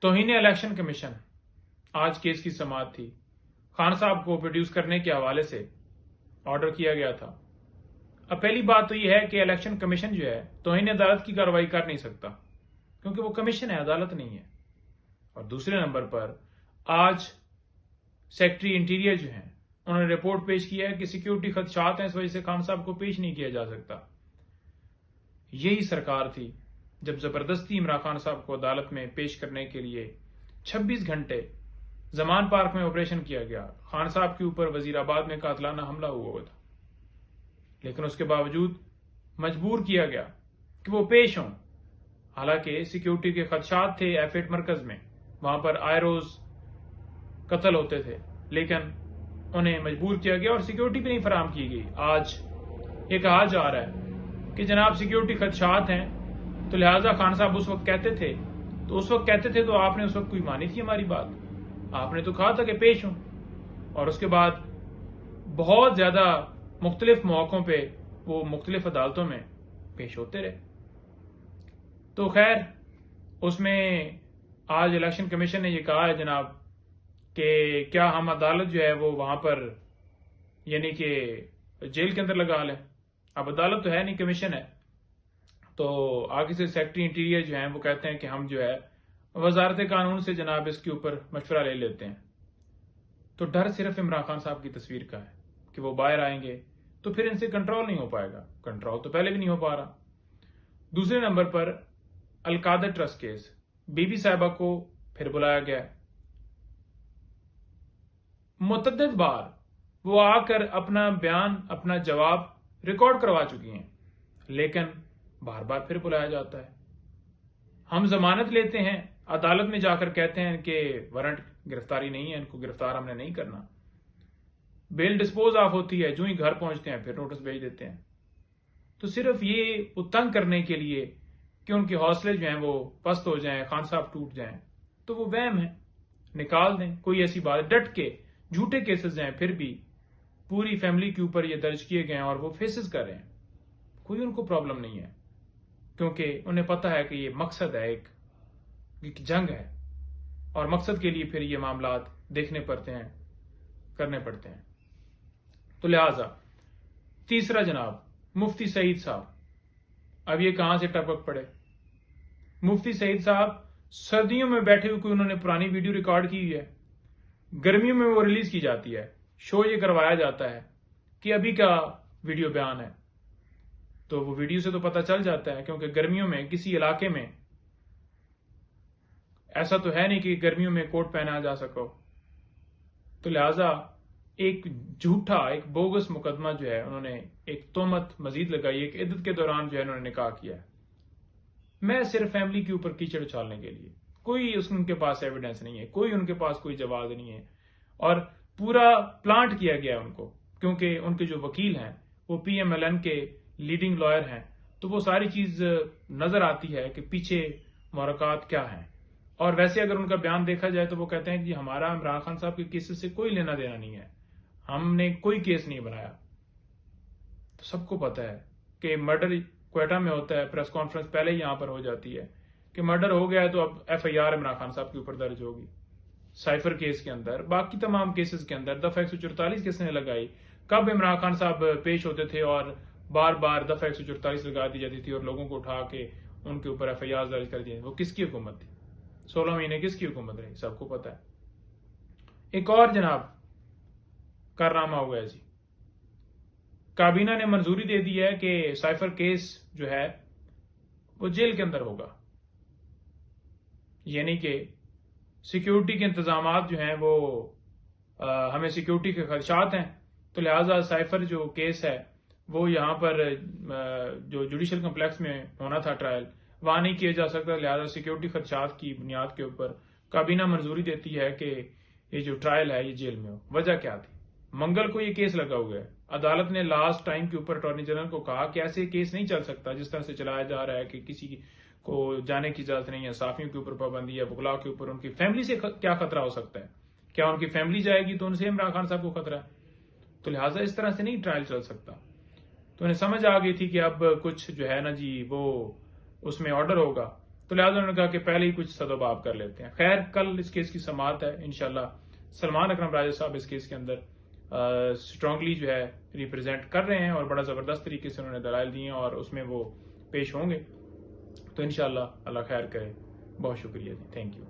توہین election commission آج case کی سماعت تھی. خان صاحب کو پروڈیوس کرنے کے حوالے سے آرڈر کیا گیا تھا. اب پہلی بات تو یہ ہے کہ الیکشن کمیشن جو ہے توہین عدالت کی کارروائی کر نہیں سکتا کیونکہ وہ کمیشن ہے، عدالت نہیں ہے. اور دوسرے نمبر پر آج سیکرٹری انٹیریئر جو ہیں انہوں نے رپورٹ پیش کیا ہے کہ سیکیورٹی خدشات ہیں، اس وجہ سے خان صاحب کو پیش نہیں کیا جا سکتا. یہی سرکار تھی جب زبردستی عمران خان صاحب کو عدالت میں پیش کرنے کے لیے 26 گھنٹے زمان پارک میں آپریشن کیا گیا. خان صاحب کے اوپر وزیر آباد میں قاتلانہ حملہ ہوا تھا، لیکن اس کے باوجود مجبور کیا گیا کہ وہ پیش ہوں. حالانکہ سیکیورٹی کے خدشات تھے F8 مرکز میں، وہاں پر آئے روز قتل ہوتے تھے، لیکن انہیں مجبور کیا گیا اور سیکیورٹی بھی نہیں فراہم کی گئی. آج یہ کہا جا رہا ہے کہ جناب سیکیورٹی خدشات ہیں تو لہٰذا خان صاحب اس وقت کہتے تھے تو آپ نے اس وقت کوئی مانی تھی ہماری بات؟ آپ نے تو کہا تھا کہ پیش ہوں، اور اس کے بعد بہت زیادہ مختلف مواقعوں پہ وہ مختلف عدالتوں میں پیش ہوتے رہے. تو خیر اس میں آج الیکشن کمیشن نے یہ کہا ہے جناب کہ کیا ہم عدالت جو ہے وہ وہاں پر یعنی کہ جیل کے اندر لگا لیں. اب عدالت تو ہے نہیں، کمیشن ہے. تو آگے سے سیکرٹری انٹیریئر جو ہیں وہ کہتے ہیں کہ ہم جو ہے وزارت قانون سے جناب اس کے اوپر مشورہ لے لیتے ہیں. تو ڈر صرف عمران خان صاحب کی تصویر کا ہے کہ وہ باہر آئیں گے تو پھر ان سے کنٹرول نہیں ہو پائے گا. کنٹرول تو پہلے بھی نہیں ہو پا رہا. دوسرے نمبر پر القادر ٹرسٹ کیس، بی بی صاحبہ کو پھر بلایا گیا. متعدد بار وہ آ کر اپنا بیان اپنا جواب ریکارڈ کروا چکی ہیں، لیکن بار بار پھر بلایا جاتا ہے. ہم ضمانت لیتے ہیں، عدالت میں جا کر کہتے ہیں کہ وارنٹ گرفتاری نہیں ہے، ان کو گرفتار ہم نے نہیں کرنا. بیل ڈسپوز آف ہوتی ہے، جو ہی گھر پہنچتے ہیں پھر نوٹس بھیج دیتے ہیں. تو صرف یہ تنگ کرنے کے لیے کہ ان کے حوصلے جو ہیں وہ پست ہو جائیں، خان صاحب ٹوٹ جائیں. تو وہ وہم ہے، نکال دیں. کوئی ایسی بات ڈٹ کے جھوٹے کیسز ہیں، پھر بھی پوری فیملی کے اوپر یہ درج کیے گئے ہیں اور وہ فیسز کر رہے ہیں. کوئی ان کو پرابلم نہیں ہے کیونکہ انہیں پتا ہے کہ یہ مقصد ہے، ایک جنگ ہے، اور مقصد کے لیے پھر یہ معاملات دیکھنے پڑتے ہیں، کرنے پڑتے ہیں. تو لہٰذا تیسرا جناب مفتی سعید صاحب، اب یہ کہاں سے ٹپک پڑے؟ مفتی سعید صاحب سردیوں میں بیٹھے ہوئے کوئی انہوں نے پرانی ویڈیو ریکارڈ کی ہوئی ہے، گرمیوں میں وہ ریلیز کی جاتی ہے، شو یہ کروایا جاتا ہے کہ ابھی کا ویڈیو بیان ہے. تو وہ ویڈیو سے تو پتہ چل جاتا ہے، کیونکہ گرمیوں میں کسی علاقے میں ایسا تو ہے نہیں کہ گرمیوں میں کوٹ پہنا جا سکو. تو لہٰذا ایک جھوٹا، ایک بوگس مقدمہ جو ہے انہوں نے ایک تہمت مزید لگائی ہے کہ عدت کے دوران جو ہے انہوں نے نکاح کیا ہے. میں صرف فیملی کے اوپر کیچڑ اچھالنے کے لیے، کوئی ان کے پاس ایویڈنس نہیں ہے، کوئی ان کے پاس کوئی جواز نہیں ہے، اور پورا پلانٹ کیا گیا ان کو، کیونکہ ان کے جو وکیل ہیں وہ PMLN کے لیڈنگ لائر ہیں. تو وہ ساری چیز نظر آتی ہے کہ پیچھے محرکات کیا ہیں. اور ویسے اگر ان کا بیان دیکھا جائے تو وہ کہتے ہیں کہ ہمارا عمران خان صاحب کے کیسز سے کوئی لینا دینا نہیں ہے، ہم نے کوئی کیس نہیں بنایا. تو سب کو پتا ہے کہ مرڈر کوئٹہ میں ہوتا ہے، پریس کانفرنس پہلے ہی یہاں پر ہو جاتی ہے کہ مرڈر ہو گیا ہے تو اب FIR عمران خان صاحب کے اوپر درج ہوگی. سائفر کیس کے اندر، باقی تمام کیسز کے اندر دفعہ 144 کس نے لگائی؟ کب عمران خان صاحب پیش ہوتے تھے اور بار بار دفعہ 144 لگا دی جاتی تھی اور لوگوں کو اٹھا کے ان کے اوپر FIR درج کر دی. وہ کس کی حکومت تھی؟ 16 مہینے کس کی حکومت رہی؟ سب کو پتا ہے. ایک اور جناب کارنامہ ہوا ہے جی، کابینہ نے منظوری دے دی ہے کہ سائفر کیس جو ہے وہ جیل کے اندر ہوگا. یعنی کہ سیکیورٹی کے انتظامات جو ہیں وہ ہمیں سیکیورٹی کے خدشات ہیں، تو لہٰذا سائفر جو کیس ہے وہ یہاں پر جو جوڈیشل کمپلیکس میں ہونا تھا ٹرائل، وہاں نہیں کیا جا سکتا. لہٰذا سیکیورٹی خدشات کی بنیاد کے اوپر کابینہ منظوری دیتی ہے کہ یہ جو ٹرائل ہے یہ جیل میں ہو. وجہ کیا تھی؟ منگل کو یہ کیس لگا ہوا ہے. عدالت نے لاسٹ ٹائم کے اوپر اٹارنی جنرل کو کہا کہ ایسے کیس نہیں چل سکتا جس طرح سے چلایا جا رہا ہے کہ کسی کو جانے کی اجازت نہیں ہے، صحافیوں کے اوپر پابندی ہے، وکلاء کے اوپر. ان کی فیملی سے کیا خطرہ ہو سکتا ہے؟ کیا ان کی فیملی جائے گی تو ان سے عمران خان صاحب کو خطرہ ہے؟ تو لہٰذا اس طرح سے نہیں ٹرائل چل سکتا. تو انہیں سمجھ آ گئی تھی کہ اب کچھ جو ہے نا جی وہ اس میں آرڈر ہوگا تو لہٰذا انہوں نے کہا کہ پہلے ہی کچھ سدوباب کر لیتے ہیں. خیر کل اس کیس کی سماعت ہے انشاءاللہ. سلمان اکرم راجہ صاحب اس کیس کے اندر اسٹرانگلی جو ہے ریپرزینٹ کر رہے ہیں اور بڑا زبردست طریقے سے انہوں نے دلائل دیے ہیں اور اس میں وہ پیش ہوں گے. تو انشاءاللہ اللہ خیر کرے. بہت شکریہ جی. Thank you.